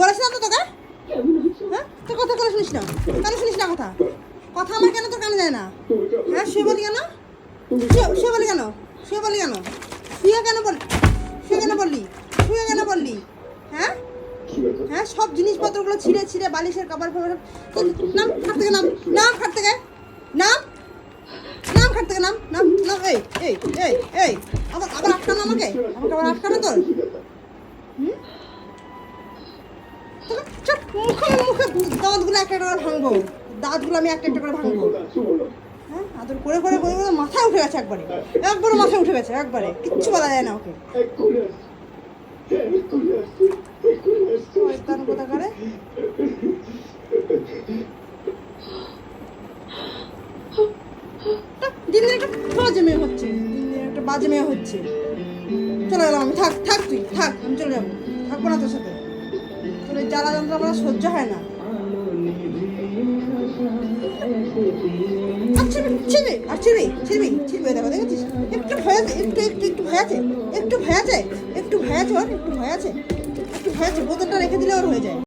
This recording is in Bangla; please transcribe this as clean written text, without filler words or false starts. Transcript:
বলেছিলাম তো তোকে, হ্যাঁ তোর কথা কেন শুনিস না? কেন শুনিস না কথা? কথা আমার কেন তোর কানে যায় না? হ্যাঁ শুয়ে বলি কেন? শুয়ে বলি কেন? শুয়ে বলি কেন? শুয়ে কেন বল? শুয়ে কেন বললি? শুয়ে কেন বললি? হ্যাঁ হ্যাঁ সব জিনিসপত্রগুলো ছিঁড়ে ছিঁড়ে বালিশের কভার ফভার নাম খাট থেকে নাম, নাম খাট থেকে নাম, নাম খাট থেকে নাম, নাম নাম। এই এই এই এই আবার আবার আটকানো আমাকে, আমাকে আবার আটকানো তোর। হুম চুপ, মুখে মুখে দাঁতগুলো একটা একটা করে ভাঙবো, দাঁতগুলো আমি একটা একটা করে ভাঙবো। হ্যাঁ আদর করে করে করে করে মাথায় উঠে গেছে একবারে, একবারে মাথায় উঠে গেছে একবারে, কিচ্ছু বলা যায় না ওকে। শয়তান কোথাকারে। দিন দিন একটা বাজে মেয়ে হচ্ছে, দিন দিন একটা বাজে মেয়ে হচ্ছে। চলে গেলাম আমি, থাক থাক তুই থাক, আমি চলে যাবো, থাকবো না তোর সাথে। তোর এই জ্বালা যন্ত্র আমার সহ্য হয় না। আর ছিড়বি ছিড়বি আর ছিড়বি ছিড়বি ছিড়বি, দেখো দেখেছিস একটু ভয় আছে, একটু একটু একটু ভয় আছে, একটু ভয় আছে, একটু ভয় আছে, ওর একটু ভয় আছে, একটু ভয় আছে। বোতলটা রেখে দিলে ওর হয়ে যায়।